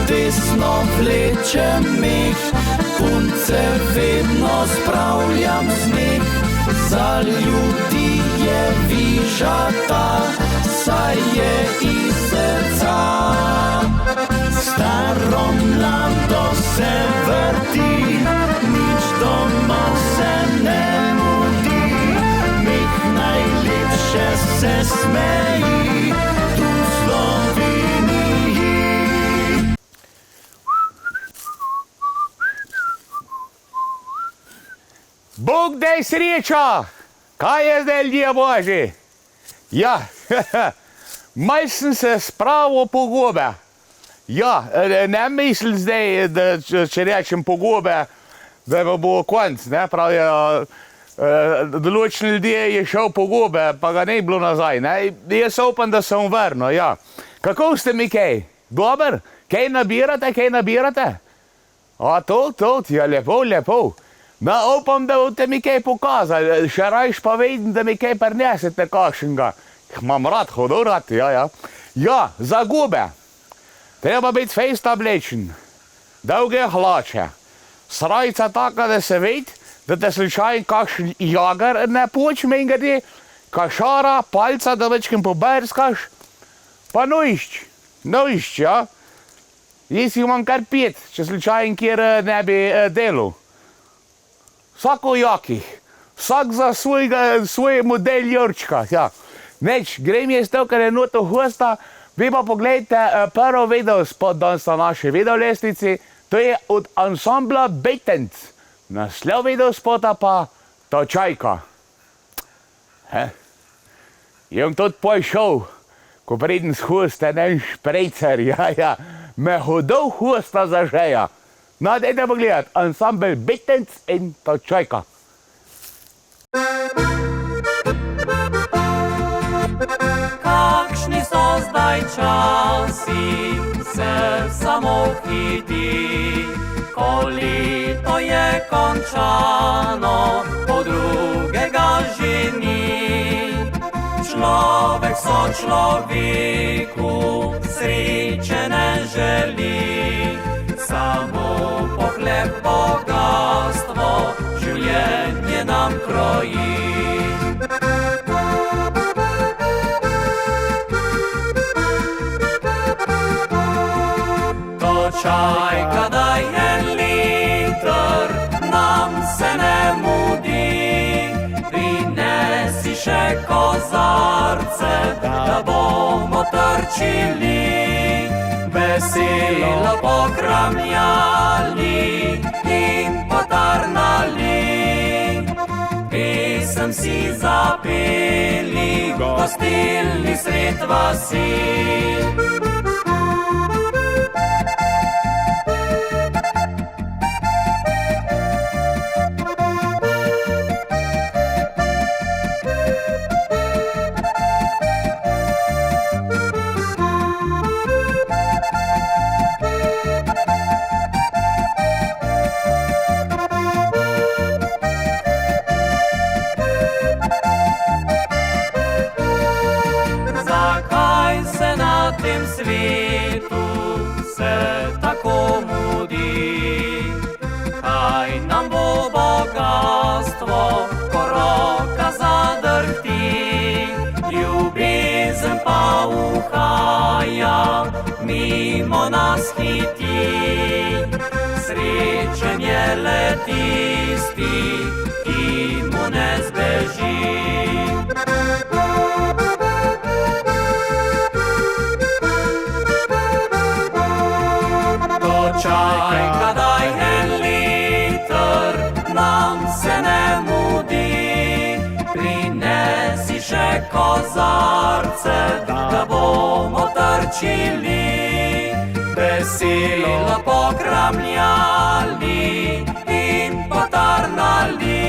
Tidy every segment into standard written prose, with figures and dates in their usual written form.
desno vlečem meh, punce vedno spravljam sneg. Za ljudi je vižata, saj je iz srca. Staro mlado se vrti, nič doma se ne mudi. Meh najlepše se smeji, tu v Sloveniji. Bog daj srečo! Kaj je zdaj, ljudje božji? Ja, malo sem se spravil po gobe. Ja, ne mislim zdaj, da če rečem po gobe, da bo konc, ne, pravijo, določeni ljudje je šel po gobe, pa ga ne bilo nazaj, ne. Jaz upam, da sem vrnil, ja. Kako ste mi kaj? Dober? Kaj nabirate? A, to, ja, lepo. No, upam, da boste mi kaj pokazali, še rajš pa vidim, da mi kaj prinesete kakšnega. Imam rad, hudo rad, ja. Ja, za gobe. Treba biti fejst oblečen, dolge hlače, srajca taka, da se vidi, da te slučajno kakšen jager ne poč mengadi, kašara, palca, da večkim poberskaš, pa nojišč, ja. Jaz imam kar 5, če slučajno kjer ne bi delal. Vsako jakih, vsak za svoj model jurčka, ja. Neč, grem jaz to, ker je noto hosta, vi pa pogledajte prvo videospot danes na naši videolestvici, to je od ansambla Bejtenc. Naslov videospota pa Točajka. Jem tudi pošel, ko pridem s hoste, nen šprejcer, ja, me hudo hosta zažeja. No, dajte pogledati, ansambel Bejtenc in Točajka. Kakšni so zdaj časi, se samo hiti, ko leto je končano, po drugega že ni. Človek so človeku sreče ne želi, samo pohleb bogatstvo življenje nam kroji. Točajka daj en liter, nam se ne mudi, prinesi še kozarce, da bomo trčili. Veselo pokramljali in potarnali, pesem si zapeli, gostilni sred vasi. tem svetu se tako mudi, kaj nam bo bogatstvo, ko roka zadrhti, ljubezen pa uhaja, mimo nas hiti. Srečen je le tisti, ki mu ne zbeži. Točajka daj en liter, nam se ne mudi, prinesi še kozarce, da bomo trčili, veselo pokramljali in potarnali.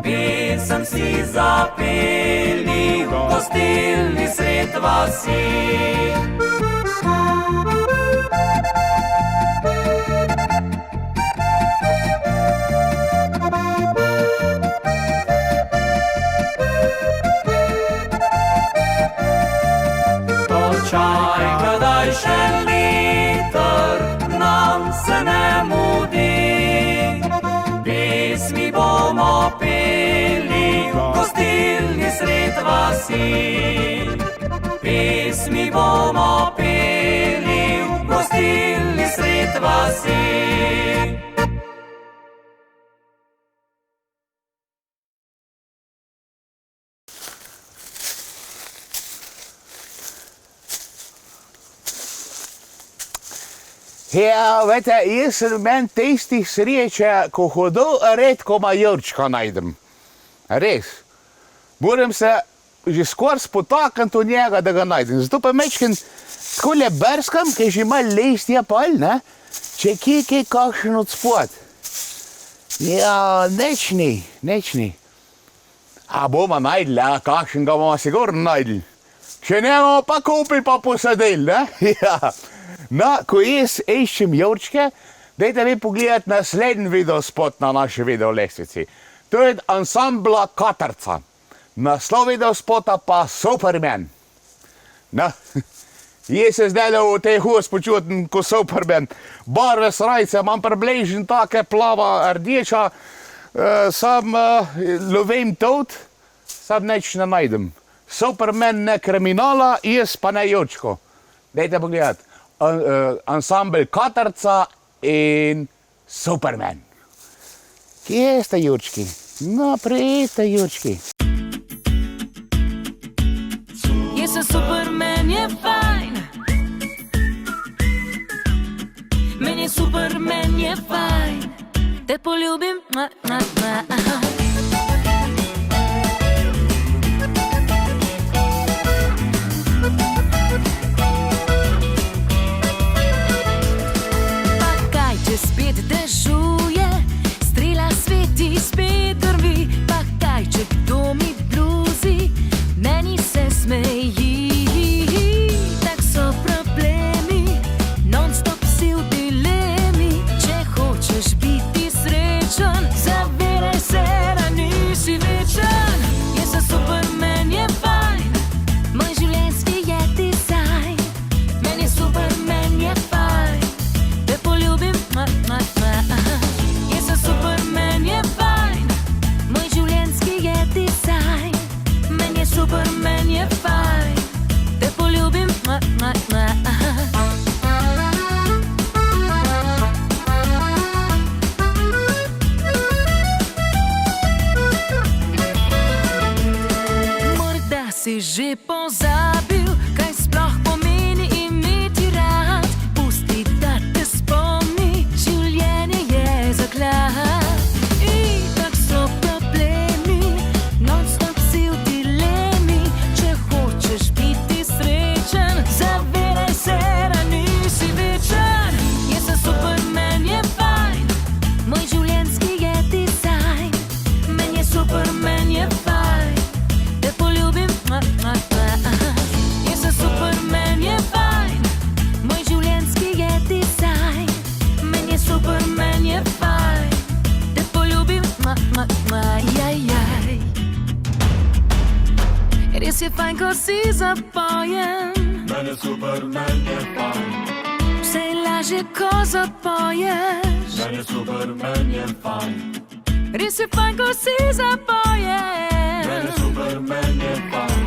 Pesem si zapeli, gostilni sred vasi. Točajka daj še liter, gostilni sred vasi. Pesmi bomo peli v gostilni sred vasi. Ja, veste, jaz sem meni tistih sreče, ko hodo redko majorčka najdem. Res. Moram se že skoraj spotakniti v njega, da ga najdem. Zato pa mečken takole brskam, ki že malo listja pol, ne? Če kje kakšen od spod. Ja, nič ni. A bomo najdli, a kakšen ga bomo sigurno najdli. Če ne bomo pa kupili pa posadili, ne? Ja. No, ko jaz iščem jurčke, dajte vi pogledati naslednji videospot na naši videolestvici. To je ansambla Katarca. Naslov videospota pa Superman. No, jaz se zdaj v tej hus počutim kot Superman. Barve srajce imam približno take plava rdeča, sam lovim tot, sam nič ne najdem. Superman ne kriminala, jaz pa ne jurčko. Dajte pogledati. Ansambel Katarca in Superman. Kje ste jurčki? No, prijete jurčki. Jaz sem Superman, je fajn. Meni je Superman, je fajn. Te poljubim, spet dežuje, strela sveti, spet grmi, pa kaj, če kdo mi bluzi, meni se smeji. Tak so problemi, non-stop si v dilemi, če hočeš biti srečen, zavedaj se, da nisi večen. Jaz sem Superman, je fajn, moj življenjski je dizajn, meni Superman, je fajn, te poljubim. Jaz sem Superman, je fajn, moj življenjski je dizajn, meni je Superman, je fajn, te poljubim. Morda si že pozabil, kaj sploh pomeni imeti rad. Pusti, da te spomni, življenje je zaklad. Itak so problemi, non-stop si v dilemi, če hočeš biti srečen, zavedaj se, da nisi večen. Jaz sem Superman, je fajn, moj življenjski je dizajn, meni je Superman, je fajn, te poljubim. Jaz sem Superman, je fajn, moj življenjski je dizajn, meni je Superman, je fajn, te poljubim. Jaj. Res je fajn, ko si zapojem, Meni Superman je fajn, vse je lažje, ko zapoješ. meni Superman je fajn, Res je fajn, ko si zapojem, meni Superman je fajn,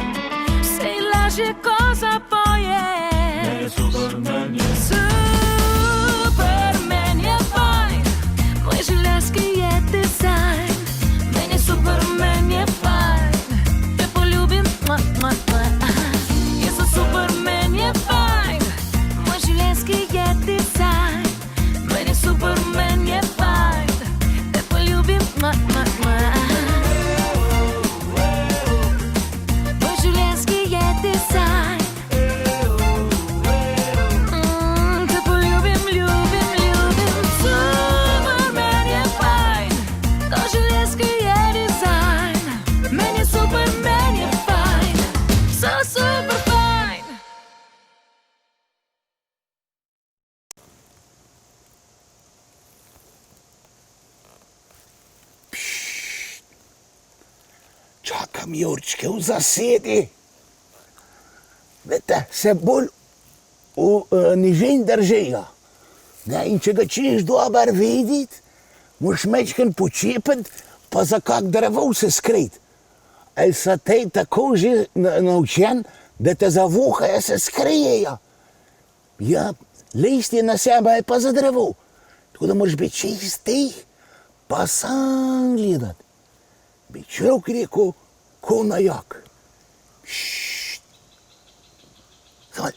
vse je lažje, ko zapoješ. meni Superman je Superman je fajn, moj življenjski je dizajn, meni je Superman, je fajn, te poljubim. Jaz sem Superman, je fajn, moj življenjski je dizajn, meni je Superman, je fajn, te poljubim. Moj življenjski je dizajn, te poljubim, ljubim. Superman je fajn, ko življenjski je dizajn, meni je Superman, je fajn, so super fajn. Čakam jurčke v zasedi. Vete, se bolj v nižin držijo. In če ga češ dober videti, moraš mečken počepiti, pa za kak drevo se skriti. ali so te tako že naučen, da te zavuhajo, se skrijejo. Ja, listje na sebe je pa za drevo. Tako da moraš biti čist tih, pa sam gledati. Bi človek rekel, ko na jak. Ššt. Zvolj.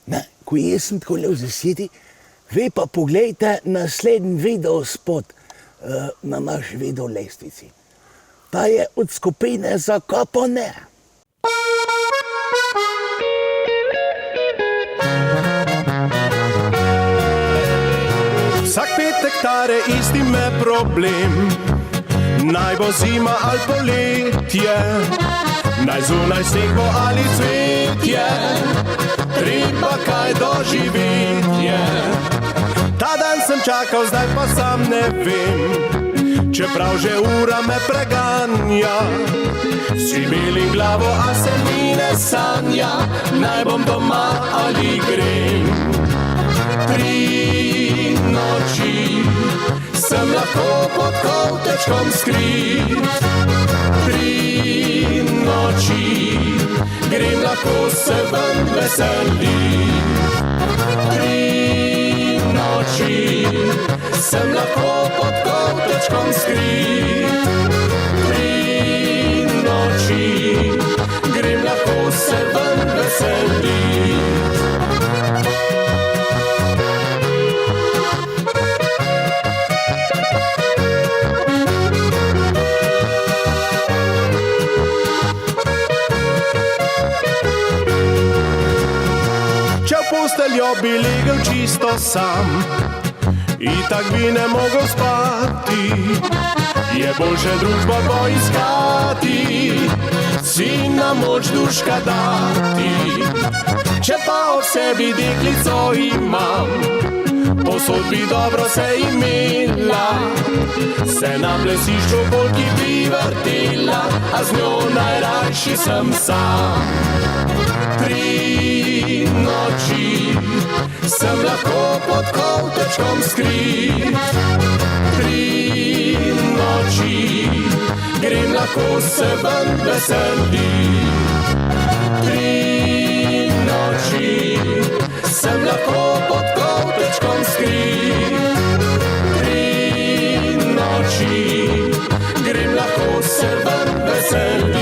Ne, ko jaz sem tako v zasedi, vi pa pogledajte naslednji video spot na naši video lestvici. Ta je od skupine Zakopane. Vsak petek tare isti me problem, naj bo zima ali poletje, naj zunaj sneg bo ali cvetje, treba kaj doživetje. Ta dan sem čakal, zdaj pa sam ne vem, čeprav že ura me preganja. Si milim glavo, a se mi ne sanja, naj bom doma ali grem. 3 noči sem lahko pod kovtečkom skrit. 3 noči grem lahko se ven veselit. 3 noči sem lahko pod kovtečkom skrit. 3 noči grem lahko se ven veselit. Če v posteljo bi legel čisto sam, itak bi ne mogel spati, je boljše družbo poiskati, si na moč duška dati. Če pa ob sebi deklico imam, posod bi dobro se imela, se na plesišču polki bi vrtela, a z njo najrajši sem sam. 3 noči sem lahko pod kovtečkom skrit. 3 noči grem lahko se ven veselit. 3 noči sem lahko pod kovtečkom skrit. 3 noči grem lahko se ven veselit.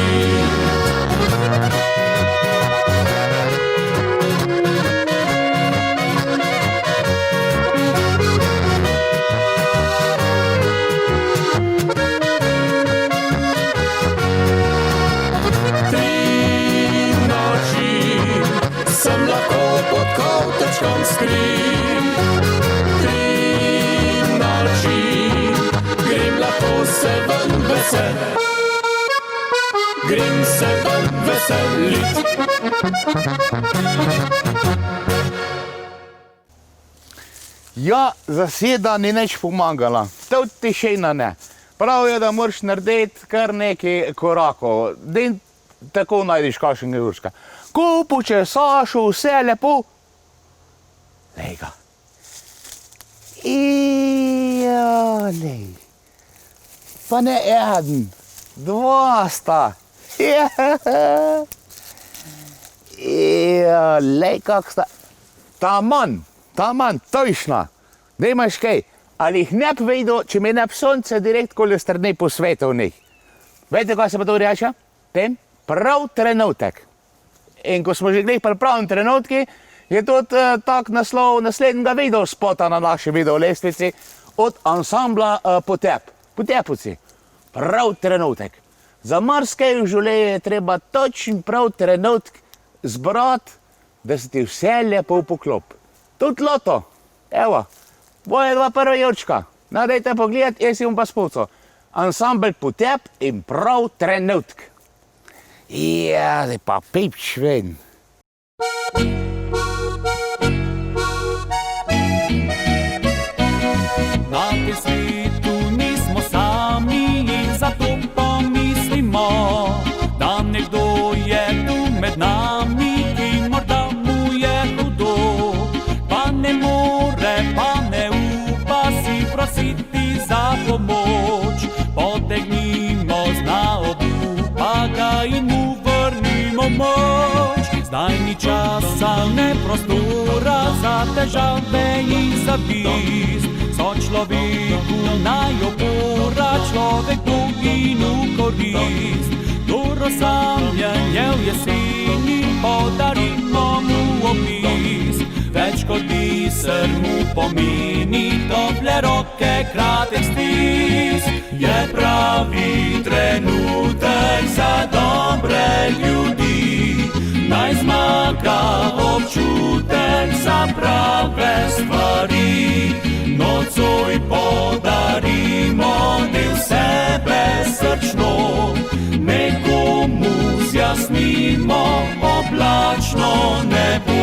Sem lahko pod kovtečkom skrit. 3 noči grem lahko se ven veselit. Grem se ven veselit. Ja, zaseda ni nič pomagala, tudi tišina ne. Prav je, da moraš narediti kar nekaj korakov, da tako najdeš kakšnega jurčka. Ko počesaš, vse lepo, lej ga. Ja, lej. Pa ne eden, 2 sta. Ja, lej kak sta. Taman, točna. Da imaš kaj, ali jih ne bi videl, če mi ne bi sonce direkt koli strani po svetu v njih. Veste, kaj se pa to reče? Tem? Prav trenutek. In ko smo že gledali pri pravim trenutki, je tudi tak naslov naslednjega video spota na naši video lestvici od ansambla Potep. Potepovci. Prav trenutek. Za marsikaj v življenju je treba točen prav trenutk zbrati, da se ti vse lepo poklopi. Tudi loto. Evo, boje 2 prva jurčka. Dajte pogledati, jaz si bom pa spucal. Ansambl Potep in prav trenutk. Ja, zdaj pa pič ven. Na tem svetu nismo sami in zato pomislimo, da nekdo je tu med nami in morda mu je hudo, pa ne more, pa ne upa si prositi za pomoč. pomoč. Zdaj ni časa, ne prostora za težave in za tisk. So človeku naj opora, človeku in v korist. Dobro samljanje v jeseni, podarimo mu opis. Več kot biser mu pomeni, tople roke, kratek stisk. Je pravi trenutek za dobre ljudi, naj zmaga občutek za prave stvari. Nocoj podarimo del sebe srčno, nekomu zjasnimo oblačno nebo.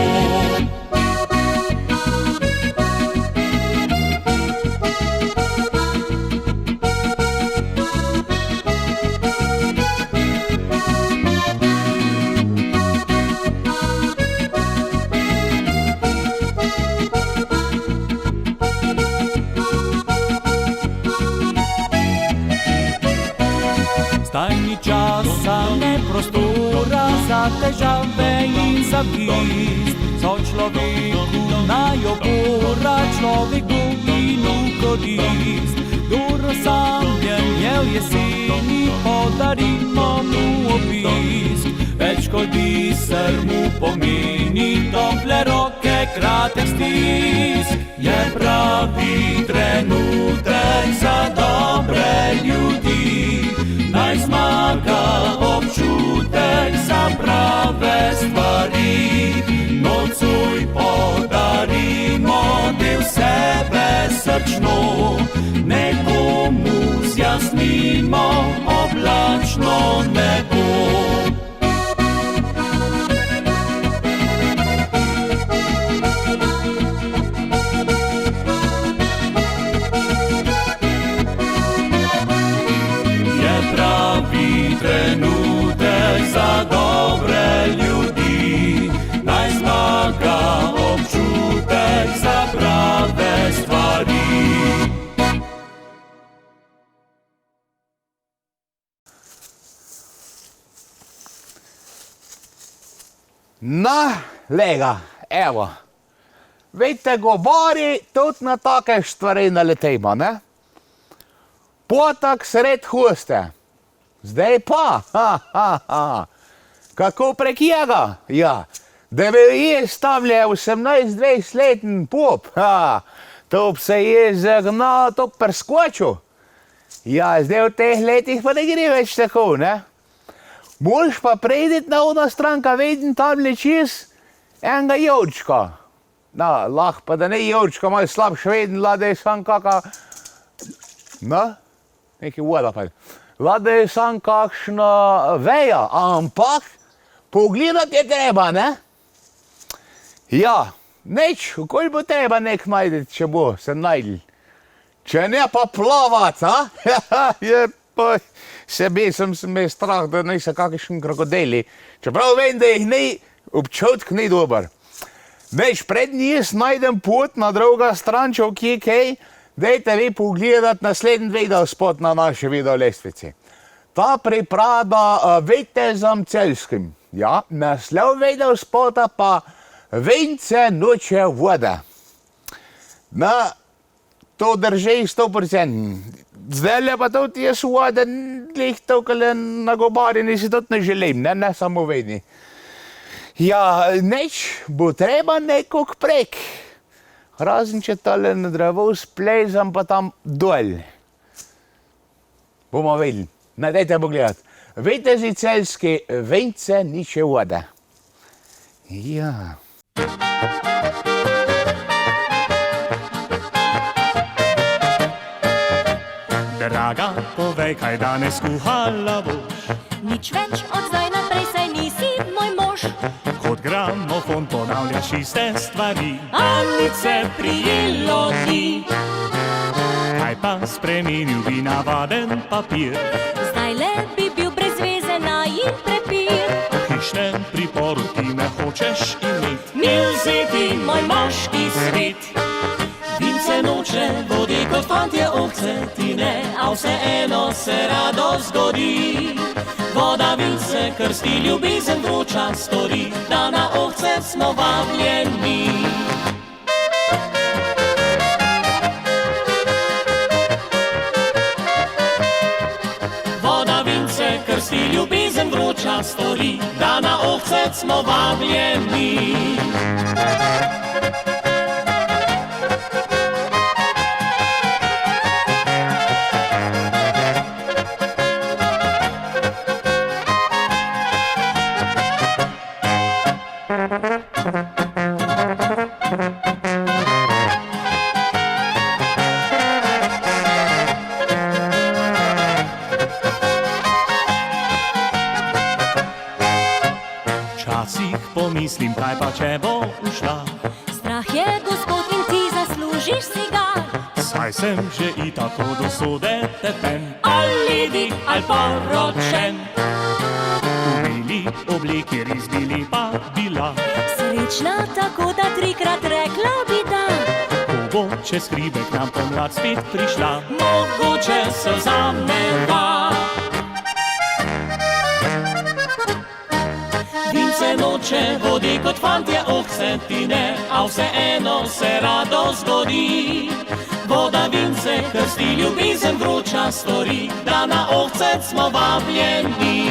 Zdaj ni časa, ne prostora za težave in za tisk. So človeku naj opora, človeku in v korist. Dobro samljanje v jeseni, podarimo mu obisk. Več kot biser mu pomeni, tople roke, kratek stisk. Je pravi trenutek za dobre ljudi, naj zmaga občutek za prave stvari. Nocoj podarimo del sebe srčno, nekomu zjasnimo oblačno nebo. Trenutek za dobre ljudi, naj zmaga občutek za prave stvari. Na, lega, evo. Vidite, govori, tudi na take stvari naletimo, ne? Potak sred huste. Zdaj pa, kako prek njega, ja, da bi je stavlja 18-20-letni pop, to bi se je zagnal, to bi preskočil. Ja, zdaj v teh letih pa ne gre več tako, ne. Moraš pa prejti na ona stranka, vidim tam čez enega jovčka. No, lahko pa da ne jovčka, malo slabše vidim, da je sam kaka, no, nekaj voda pa je. Da je sam kakšna veja, ampak pogledati je treba, ne? Ja, neč, okoli bo treba nek najdeti, če bo se najdel. Če ne pa plavat, je pa sebe sem me strah, da niso kakšni krokodili. Čeprav vem, da jih ni, občutek ni dober. Neč, pred njih najdem pot na druga stran, če v kaj, dajte vi pogledati naslednji videospot na naši videolestvici. Ta pripada vitezom celskim. Ja, naslov videospota pa Vince noče vode. No, to drži 100%. Zdaj pa tudi jaz vode, glih tokele na gobari nisi tudi ne želim, ne samo vini. Ja, neč, bo treba nekog prek. Razen če tale na drevo splezam pa tam dol. Bomo videli. Ne, dajte pogledati. Vitezi celski, Vince niče vode. Ja. Draga, povej, kaj danes kuhala boš. Nič več od zdaj naprej, saj nisi moj mož. Kot gramofon ponavljaš iste stvari. A nič se prijelo ni. Kaj pa spremenil bi navaden papir? Zdaj le bi bil brez veze najin prepir. V hišnem priporu ti me hočeš imet. Mil si ti moj moški svet. Vince noče vodi kot fantje ovce, ti ne, a vseeno se rado zgodi. Voda vince, krsti ljubezen vroča stori, da na ohce smo vabljeni. Voda vince, krsti ljubezen vroča stori, da na ohce smo vabljeni. Včasih pomislim, kaj pa če bo ušla. Strah je gospod in ti zaslužiš si ga. Saj sem že i tako do sode tepen, ali dik ali poročen. V bili obliki res bili pa bila, Srečna tako, da trikrat rekla bi da. ko bo čez hribek nam pomlad spet prišla, mogoče se vzameva. Vince noče vodi kot fantje, ohce ti ne, a vseeno se rado zgodi. Voda vince, krsti ljubezen vroča stori, da na ohce smo vabljeni.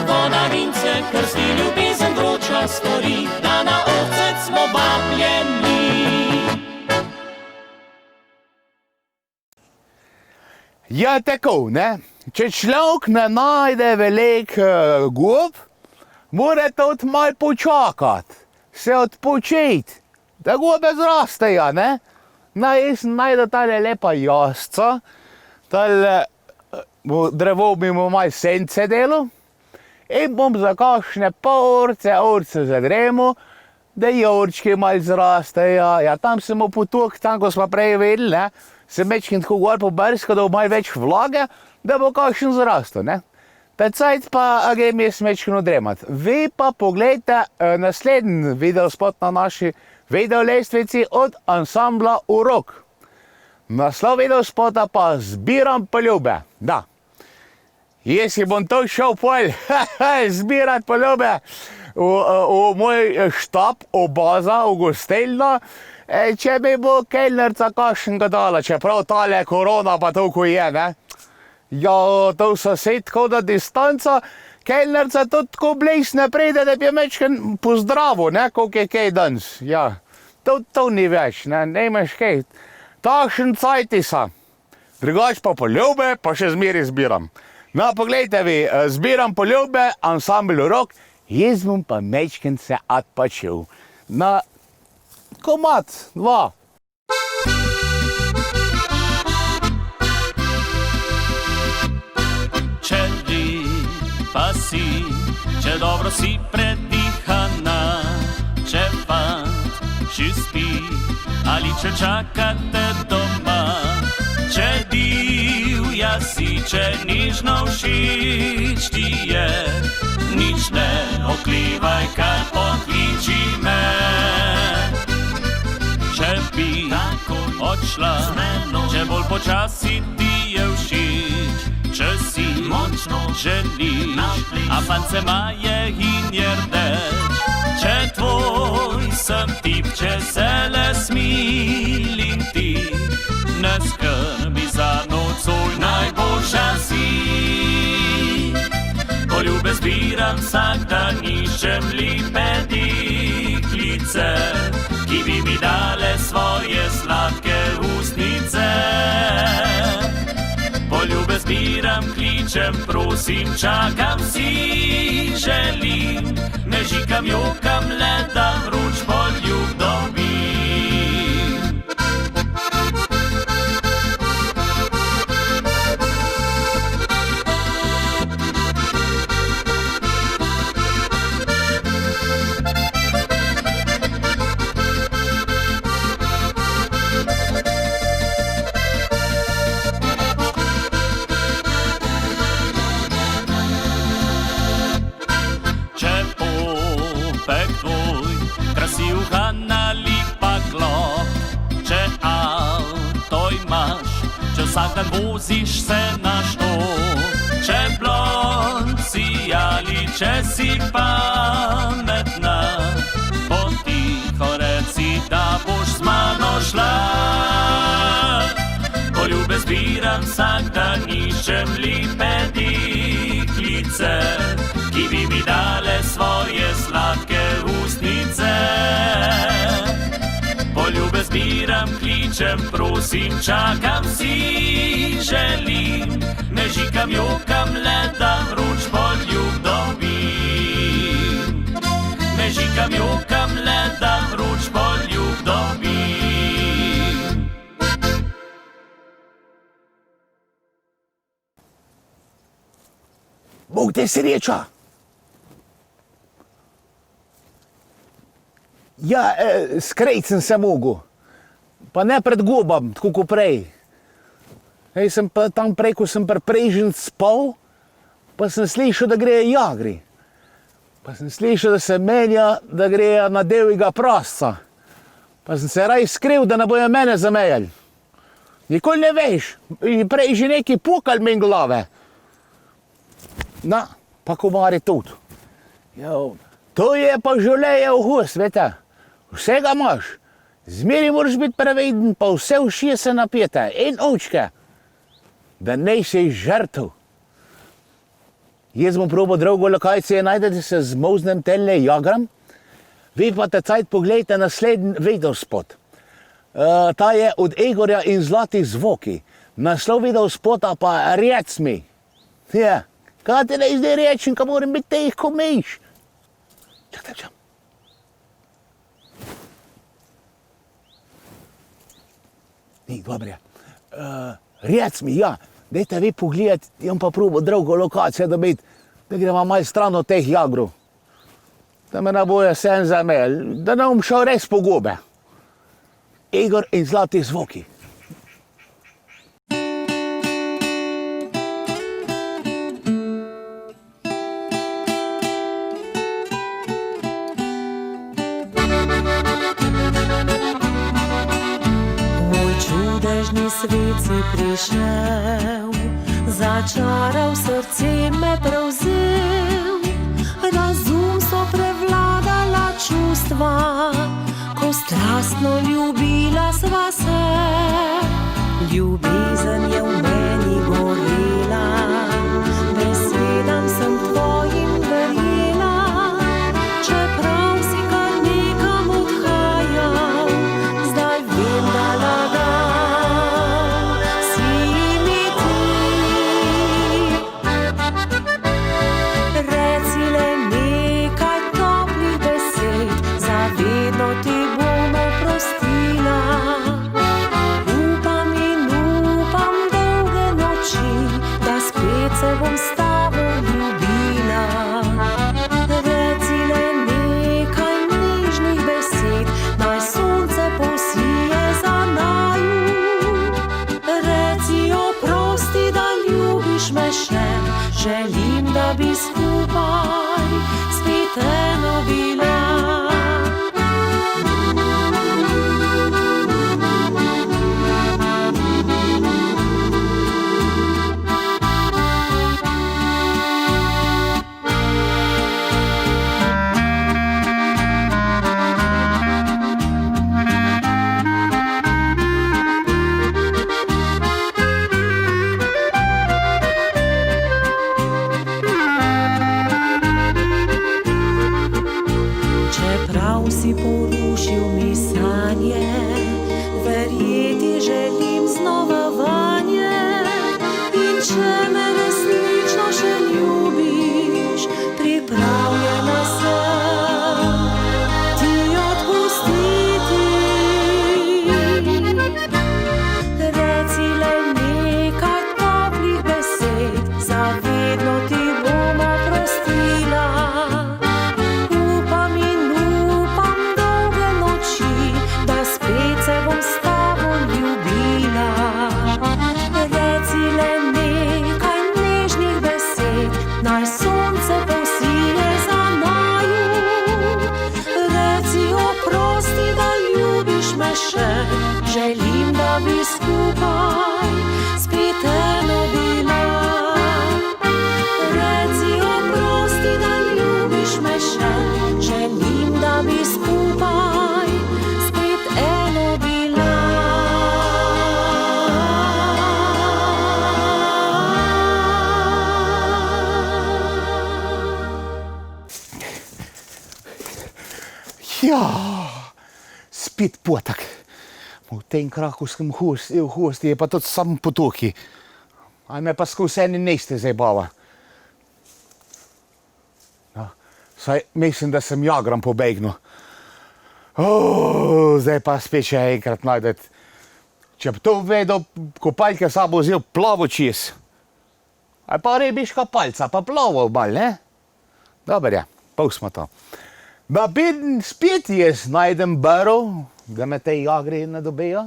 Voda vince, krsti ljubezen vroča stori, da na ohce smo vabljeni. Ja, tako, ne? Če človek ne najde velik gob, mora tudi malo počakati, se odpočiti, da gobe zrastejo, ne? No, jaz sem najdel tale lepa jasca, tale drevo bi mu malo sence delo in bom za kakšne pol urce zadremo, da jorčki malo zrastejo. Ja, tam sem mu potok, tam ko smo prej vedeli, ne? Sem mečkin tako gor po brsko, da bo malo več vlage, da bo kakšen zrastel, ne? Ta cajt pa grem jaz mečkin odremat. Vi pa pogledajte naslednji videospot na naši videolestvici od ansambla Urok. Naslov videospota pa Zbiram poljube. Da. Jaz si bom to šel pol zbirat poljube v moj štab, obaza, v gostelno, če mi bo kelnerca kakšnega dala, čeprav tale korona pa toliko je, ne? Ja, to sosed tako da distanca, kelnerca tudi tako blesne pride, da bi mečken pozdravil, ne, koliko je kaj danes. Ja, to ni več, ne, nemaš kaj. Takšen cajti sa. Drugač pa poljube, pa še zmeri zbiram. No, poglejte vi, zbiram poljube, ansambl Urok, jaz bom pa mečken se odpočil. Na komad, dva. Če pa si, če dobro si predihana, če fant še spi, ali če čakate doma, če divja si, če nižno všeč ti je, nič ne oklivaj, kar pokliči me. Če bi odšla, če bolj počasi ti je všeč, če si močno želiš, a fant se maje in je rdeč. Če tvoj sem tip, če se le smilim ti, ne skrbi za nocoj, najboljša si. Poljube zbiram vsak dan, iščem lepe deklice, ki bi mi dale svoje sladke ustnice. Poljube zbiram, kličem, prosim, čakam si, želim, mežikam, jokam, le da vroč poljub dobim. Krasiv Han ali če vsak dan voziš se na što. Če blond si ali če si pametna, potiho reci, da boš z mano šla. Poljube zbiram vsak dan, iščem lepe deklice, ki bi mi dale svoje sladke ustnice. Poljube zbiram, kličem, prosim, čakam si, želim, ne žikam, jokam, le da vroč poljub dobim. Ne žikam, jokam, le da vroč poljub dobim. Bog te sreča. Ja, skrejt sem se mogel. Pa ne pred gobam, tako kot prej. Jaz sem pa tam prej, ko sem preprežen spal, pa sem slišal, da greje jagri. Pa sem slišal, da se menja, da greje na devjega prasca. Pa sem se raj skril, da ne bojo mene zamejali. Nikoli ne veš, prej že neki pukal mi glave. Na, pa komari tudi. To je pa življenje v hus, vete. Vsega imaš. Zmeri moraš biti previden, pa vse ušije se napijete. In očke, da ne si žrtev. Jaz bom probal drugo lokacijo, najdete se z Moznem tele jagram. Vi pa te cajt pogledajte naslednji videospot. Ta je od Egorja in Zlatih zvoki. Naslov videospota pa Rec mi. Ja. Kaj ti ne zdaj rečem, ka moram biti teh, ko miš? Čakaj. Ni, dobre. Rec mi, ja. Dajte vi pogledati, jam pa probo drugo lokacijo dobiti, da gremo malo stran od teh jagrov. Da me ne bojo sen zamejali, da ne bom šel res po gobe. Egor in Zlatih zvoki. Čudežni svet si prišel, začaral, srce me prevzel. Razum so prevladala čustva, ko strastno ljubila sva se. Ljubezen je v meni gorela, besedam sem tvojim verjela. Čeprav si kar nekam odhajal, zdaj vem, da lagal si mi ti. Reci le nekaj toplih besed, zavedno ti bom oprostila. Upam in upam dolge noči, da spet se bom s tabo ljubila. Reci le nekaj nežnih besed, naj sonce posije za naju. Reci oprosti, da ljubiš me še, želim, da bi skupaj spet eno bila. Čeprav si porušil mi sanje, verjeti želim znova vanje. In če me resnično še ljubiš, pripravljena sem ti odpustiti. Reci le nekaj toplih besed, zavedno ti bom oprostila. Upam in upam dolge noči, da spet se bom s tabo ljubila. Reci le nekaj Ja, spet potek. V tem krakovskem hosti je pa tudi sam potoki. A me pa skozi ene neste zdaj bava. No, saj mislim, da sem jagram pobegnil. Zdaj pa spet še enkrat najdeti. Če bi to vedel, kopalke sabo vzel plavo čez. Ali pa rebiška palca, pa plavo mal, ne? Dobar je, pustimo to. Da beden spet jaz najdem barov, da me te jagri ne dobijo.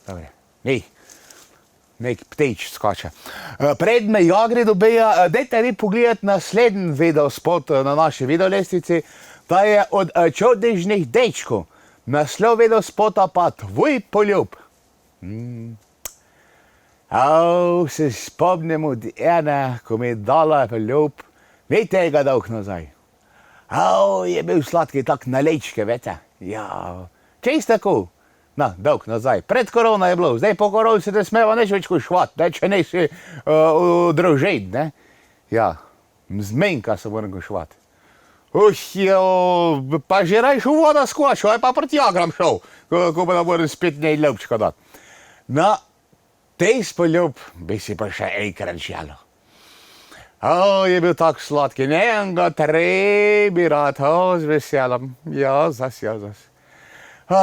Dobar je, nek ptič skoče. Pred me jagri dobijo, dajte vi pogledati naslednji video spot na naši videolestvici. Ta je od čudežnih dečkov. Naslov video spota pa Tvoj poljub. Se spomnim od ene, ko mi je dala poljub, ne tega dolg nazaj. Je bil sladki tak na lečke, vete. Ja, čez tako. Na, dolg nazaj. Pred korona je bilo, zdaj po koroni se ne smeva nič več košvat, ne, če nisi družin, ne. Ja, zmenka se moram košvat. Pa že rajš v voda skočil, pa proti jagram šel, ko pa da moram spet njej ljubčka dati. No, tej spoljub bi si pa še enkrat želel. Je bil tak sladki, ne, ga trebi rad, z veseljem, ja, zas.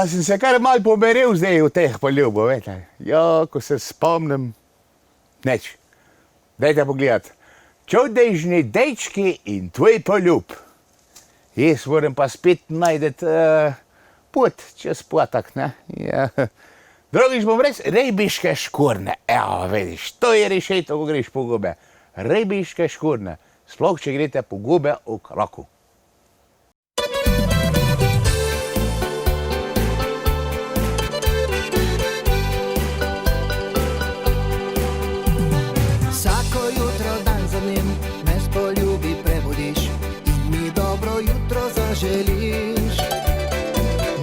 Sem se kar mal pomeril zdaj v teh poljubov, vete. Ja, ko se spomnim, neč. Dajte pogledati. Čudežni dečki in Tvoj poljub. Jaz moram pa spet najdeti pot čez potok, ne. Ja. Drugič bom res rebiške škorne. Evo, vidiš, to je rešitev, ko greš po gobe. Rebiške škorne. Sploh, če greste po gobe v Kraku. Vsako jutro dan za njim me s poljubi prebudiš in mi dobro jutro zaželiš.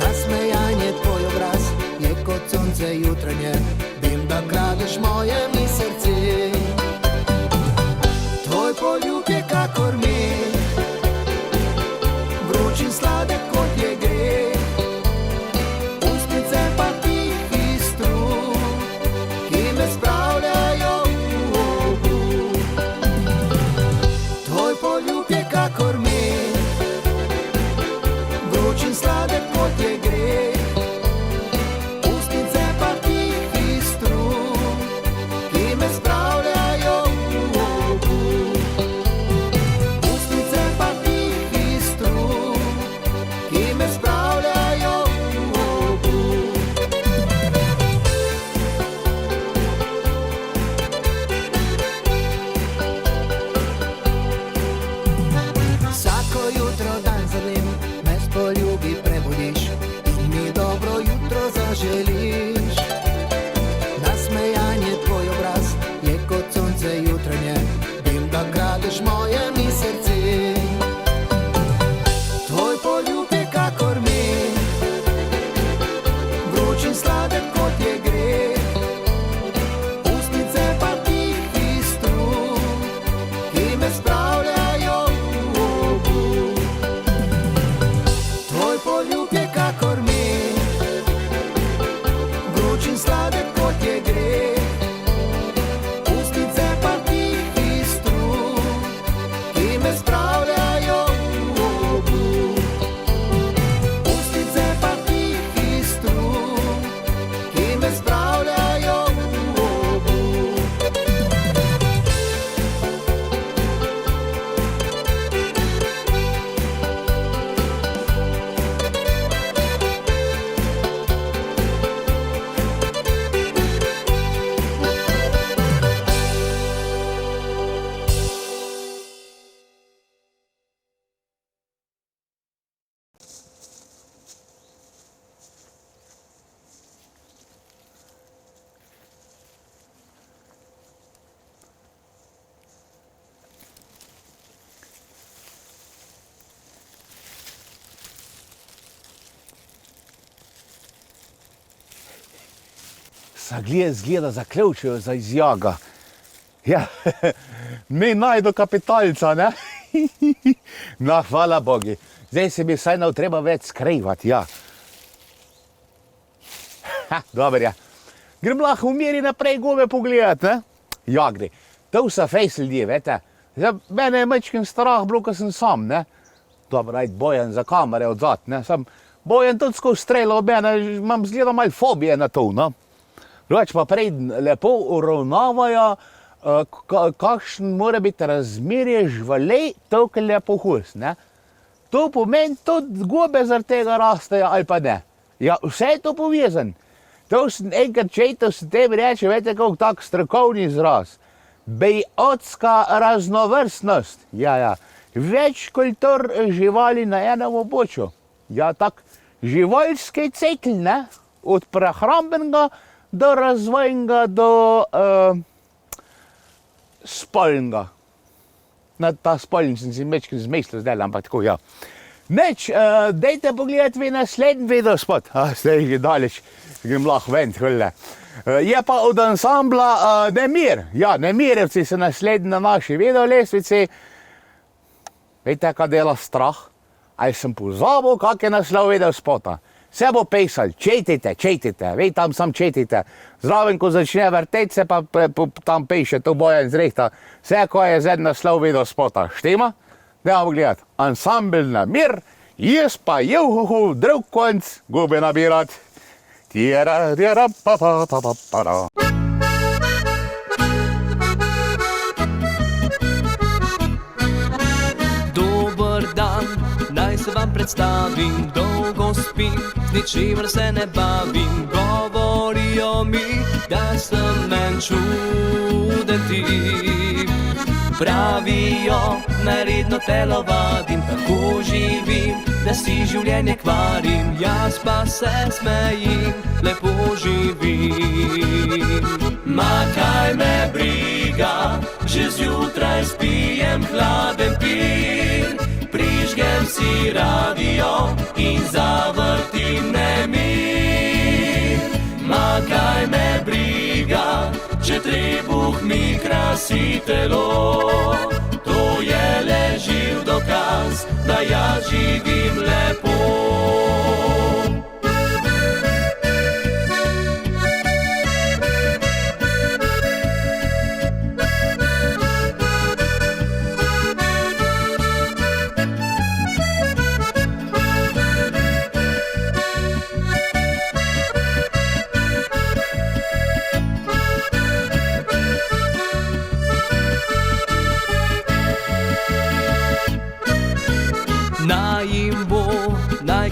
Nasmejanje tvoj obraz je kot sonce jutranje, vem, da kradeš moje mi srce. Tvoj poljub je kakor med, vroč in sladek kot je greh. Ustnice pa tihi strup, ki me spravljajo v obup. Tvoj poljub je kakor med, vroč in sladek kot je greh. Ustnice pa tihi strup, ki me spravljajo v obup. Ustnice pa tihi strup, ki me spravljajo v obup. Vsako jutro dan za njim me s poljubi prebudiš in mi dobro jutro zaželiš. Nasmejanje tvoj obraz je kot sonce jutranje, vem, da kradeš moje mi srce. Tvoj poljub je kakor med, vroč in sladek kot je greh. Ustnice pa tihi strup, ki me spravljajo v obup. Tvoj poljub je kakor med, vroč in sladek kot je greh. Ustnice pa tihi strup, ki me spravljajo v obup. Ustnice pa tihi strup, ki me spravljajo v obup. Zgleda zaključijo za izjaga. Ja, mi najdu kapitalca, ne? No, hvala Bogi. Zdaj se mi vsaj ne treba več skrivati, ja. Dobro, ja. Grem lahko v miri naprej gobe pogledati, ne? Ja, gre. To so fejs ljudi, vete. Zdaj, mene je mečkin strah bilo, ko sem sam, ne? Dobro, ajde, Bojan za kamere odzad, ne? Sam Bojan tudi skozi strelo ob mene, imam zgleda malo fobije na to, no? Drugače pa prej lepo uravnavajo, kakšen mora biti razmerje žvalej, toliko lepo hus, ne? To pomeni tudi gobe zaradi tega rastejo ali pa ne. Ja, vse je to povezan. To sem enkrat četal, se tebi reče, veste, kako tak strokovni izraz. Biotska raznovrstnost. Ja. Več kultur živali na enem območju. Ja, tak živalski cikl, ne? Od prehrambenega do razvojnega do spolnega. Na ta spolni sem si mečkin zmislil zdaj, ampak tako, ja. Neč, dajte pogledati vi naslednji videospot. Zdaj je daleč, grem lahko ven, hvala. Je pa od ansambla Nemir. Ja, Nemirjevci so naslednji na naši videolestvici. Veste, kaj dela strah? Ali sem pozabil, kak je naslov videospota? Se bo pisal, četite, vej tam sam četite. Zraven, ko začne vrteti se, pa tam piše, to Bojan zrehta. Vse, ko je zdaj naslov videospota. Štima? Dajmo gledati. Ansambl Nemir, jaz pa juhu, drug konc, gobe nabirat. Tira, pa. Dober dan, naj se vam predstavim, dolgo spim, z ničimer se ne bavim. Govorijo mi, da sem en čuden tip. Pravijo, naj redno telovadim, tako živim, da si življenje kvarim. Jaz pa se smejim, lepo živim. Ma kaj me briga, že zjutraj spijem hladen pir. Prižgem si radio in zavrtim nemir. Ma kaj me briga, če trebuh mi krasi telo. To je le živ dokaz, da jaz živim lepo.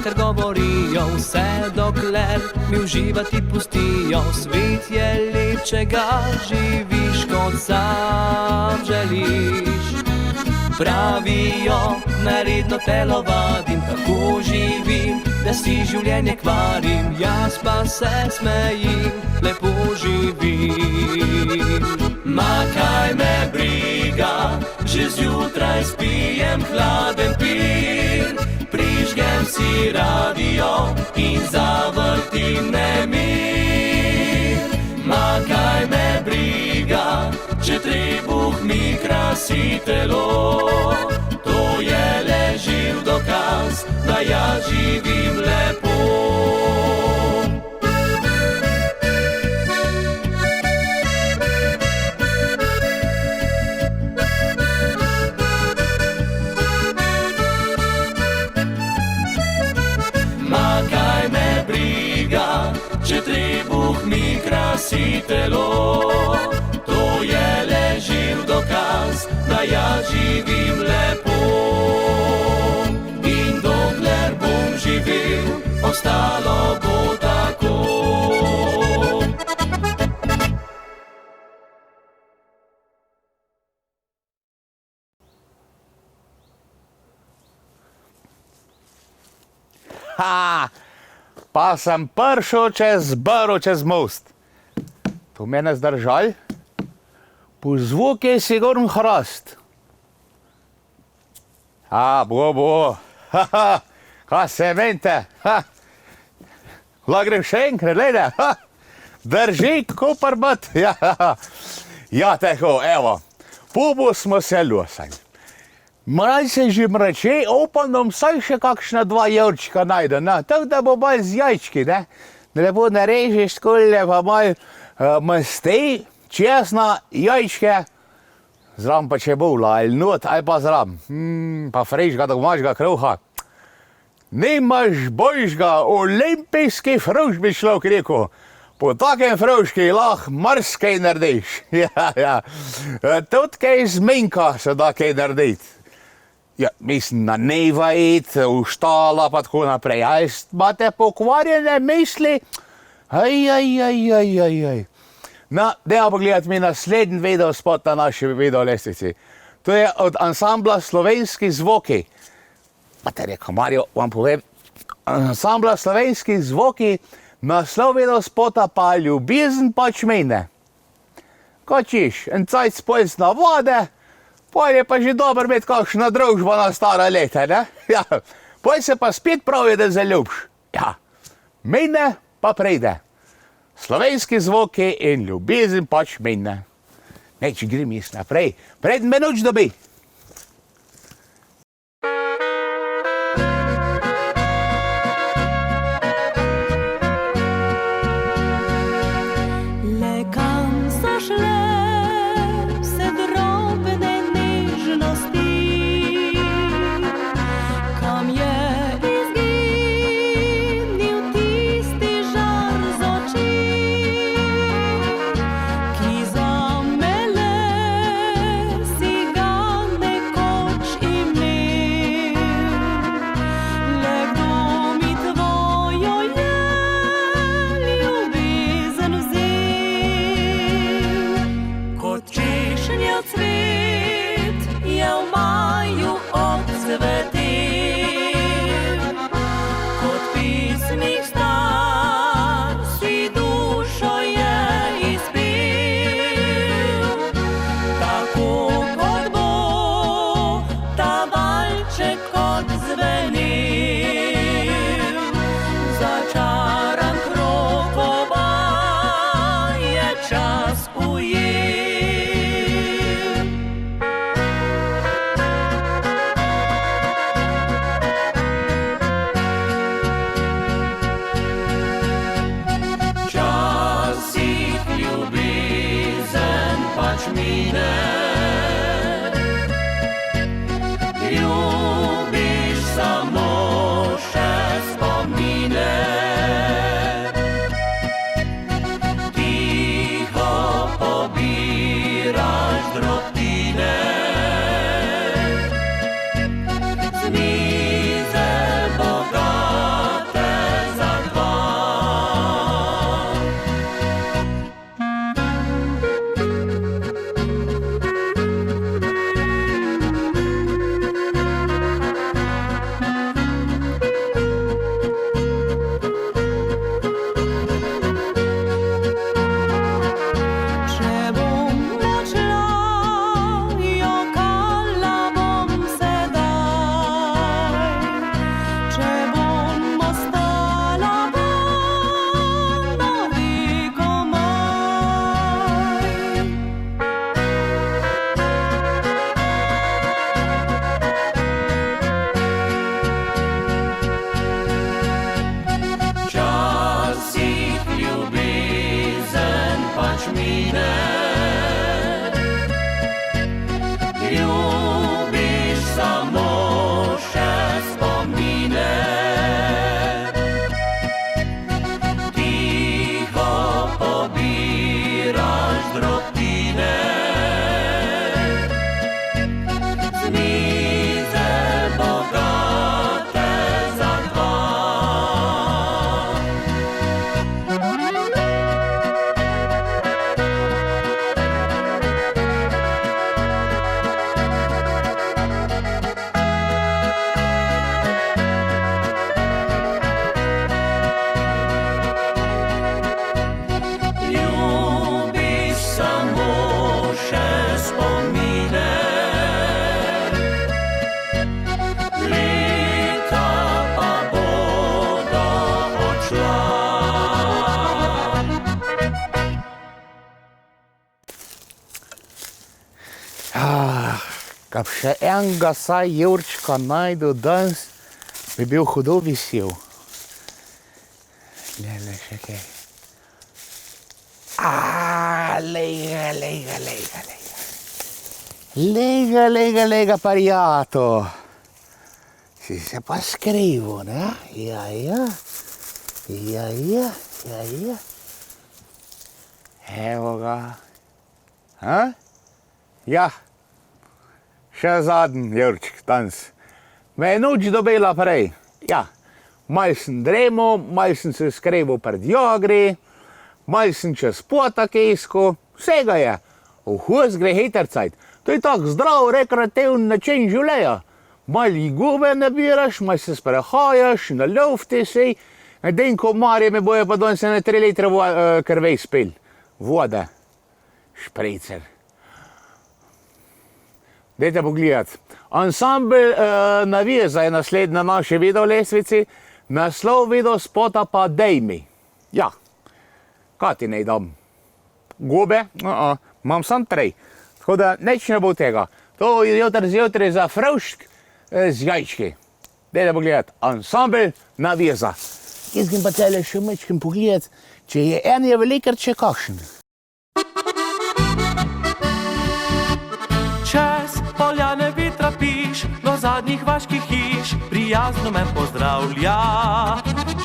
Kar govorijo, vse dokler mi uživati pustijo. Svet je lep, če ga živiš, kot sam želiš. Pravijo, naj redno telovadim, tako živim, da si življenje kvarim. Jaz pa se smejim, lepo živim. Ma kaj me briga, že zjutraj spijem hladen pir. Prižgem si radio in zavrtim nemir. Ma kaj me briga, če trebuh mi krasi telo. To je le živ dokaz, da jaz živim lepo. Če trebuh mi krasi telo, to je le živ dokaz, da jaz živim lepo. In dokler bom živel, ostalo bo tako. Pa sem prišel čez most. To mene zdržal. Po zvuku je sigurno hrast. Bo. Kaj se mente? Lahko grem še enkrat, glede. Drži, kopar bat. Ja, tako, evo. Pubu smo se ljusali. Malce že mrače, upam, da bom vsaj še kakšna 2 jajčka najde, ne, tako da bo bolj z jajčki, ne, da lepo narežeš takole, pa malo masti, česna, jajčke, zraven pa čebula, ali not, ali pa zraven, pa frešga, domačega kruha. Nimaš boljšega, olimpijski frušk bi človek rekel. Po takem fruški lahko marsikaj narediš. Ja. Tudi kaj z minka se da kaj narediti. Ja, mislim, na neva iti, v štala pa tako naprej. A imate pokvarjene misli? Aj. No, dajmo pogledati mi naslednji videospot na naši videolestvici. To je od ansambla Slovenski zvoki. Pa te rekel, Mario, vam povem, ansambla Slovenski zvoki, naslov videospota pa Ljubezen pač mine. Kot čiš, en cajt spojc na vode, pol je pa že dobro imeti kakšna družba na stara leta, ne? Ja, pol se pa spet pravi, da zaljubš. Ja, mine pa prejde. Slovenski zvoki in ljubezen pač mine. Neč grem jaz naprej, preden me noč dobi. Kap še enega saj Jurčka najdu danes, bi bil hudo vesel. Le, še kaj. Lega, pariato. Si se pa skrivo, ne? Ja. Evo ga. Ja. Še zadnji Jurček danes. Me je noč dobila prej. Ja. Mal sem dremal, mal sem se skrival pred jogri, mal sem čez potok iskal, vsega je. V hus gre hiter cajt. To je tak zdrav, rekreativni način življenja. Mal gube nabiraš, mal se sprehajaš, na lufti si. Edin komarje me bojo pa danes na 3 litre krvi spil. Vode. Špricer. Dajte pogledat. Ansambl Naveza je naslednji na naši videolestvici. Naslov videospota pa Dej mi. Ja. Kaj ti naj dam? Gube? Imam sam 3. Tako da nič ne bo tega. To je zjutraj za frušk z jajčki. Dajte pogledat. Ansambl Naveza. Jaz grem pa tele še mečkem pogledat, če je en je velikar, če kakšen. Čez poljane vitra piš, do zadnjih vaških hiš, prijazno me pozdravlja.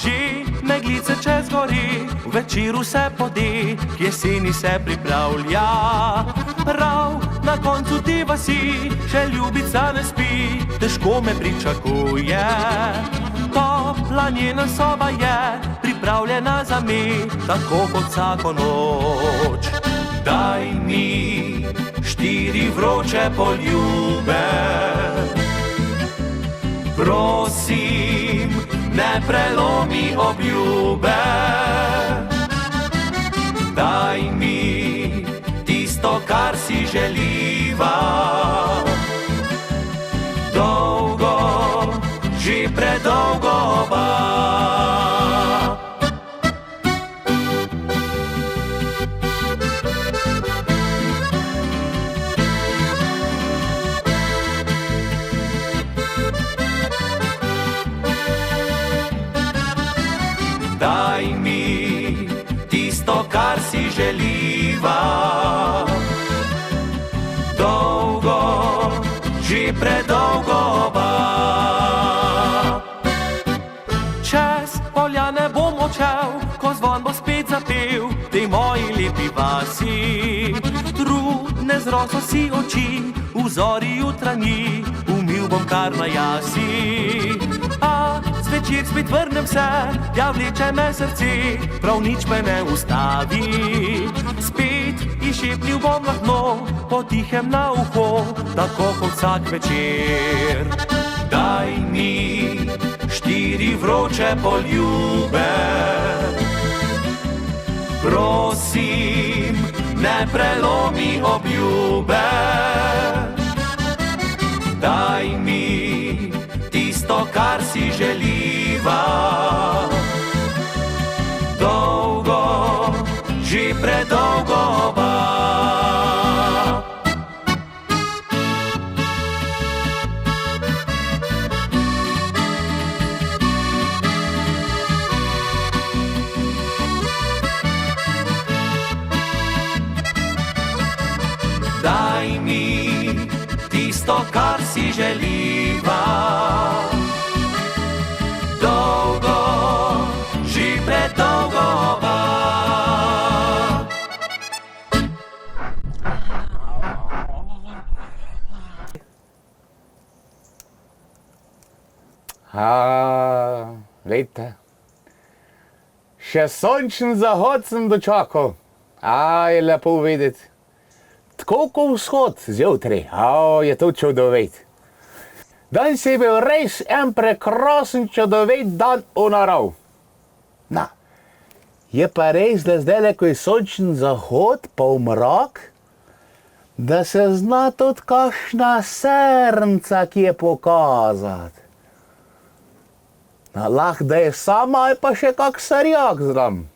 Že meglice čez gori, v večeru se podi, k jeseni se pripravlja. Prav na koncu te vasi, še ljubica ne spi, težko me pričakuje. Topla njena soba je, pripravljena za me, tako kot vsako noč. Daj mi 4 vroče poljube, prosim, ne prelomi obljube. Daj mi tisto, kar si želiva, dolgo, že predolgo ba. Daj mi tisto, kar si želiva, dolgo, že predolgo ba. Čez poljane bom odšel, ko zvon bo spet zapel, tej moji lepi vasi. Trudne z roso si oči, vzori jutranji, umil bom kar na jasi. A zvečer spet vrnem se, ja vleče me srce, prav nič me ne ustavi. Spet izšepnil bom lahno, potihem na uho, tako kot vsak večer. Daj mi 4 vroče poljube, prosim, ne prelomi obljube. Daj mi tisto, kar si želiva, dolgo, že predolgo ba. Daj mi tisto, kar si želiva, dolgo, že predolgo ba. Glejte, še sončen zahod sem dočakal. Je lepo videti. Tako kot vzhod zjutraj, je to čudovit. Danes je bil res en prekrasen čudovit dan v narav. Na, je pa res, da zdaj, ko je sončen zahod, pa mrak, da se zna tudi kakšna srnca kje pokazati. Lahko da je sama ali pa še kak sarjak znam.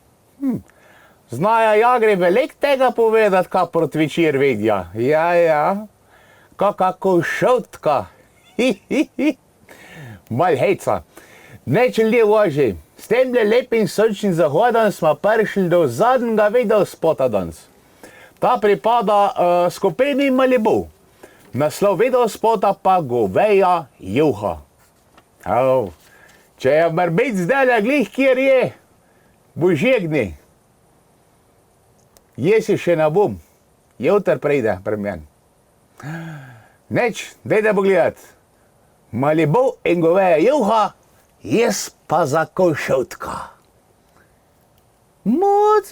Znajo jagri veliko tega povedati, kaj proti večer vidijo. Ja. Kaka košotka. Mal hejca. Neč ljudje voži. S temle lepim sončnim zahodom smo prišli do zadnjega videospota danes. Ta pripada skupini Malibu. Naslov videospota pa goveja juha. Če je morbit zdaj glih, kjer je, bo žegni. Jesi še ne bom. Jutr pride pri meni. Neč, dajte pogledat. Malibu in goveja juha, jaz pa za košotka. Moc.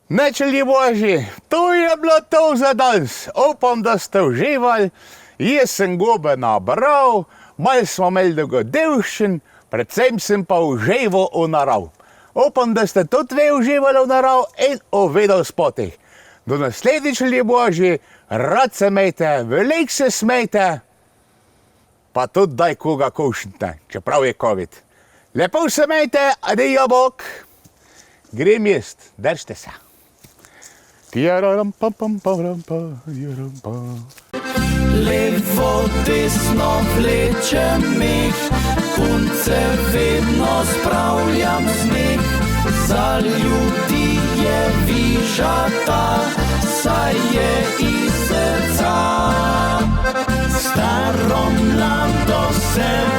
Nečelji božji, to je bilo to za danes. Upam, da ste uživali. Jaz sem gobe nabral, malo smo imeli dogodivščin, predvsem sem pa užival v narav. Upam, da ste tudi vi uživali v narav in v videospotih. Do naslednjič, ljudje božji, rad se imejte, veliko se smejte, pa tudi daj koga kušnite, čeprav je covid. Lepo se imejte, adijo bok. Grem jaz, držite se. Levo, desno vlečem mih, punce vedno spravljam smeh, za ljudi je Wiżota, saje i serca, starą lam do serca.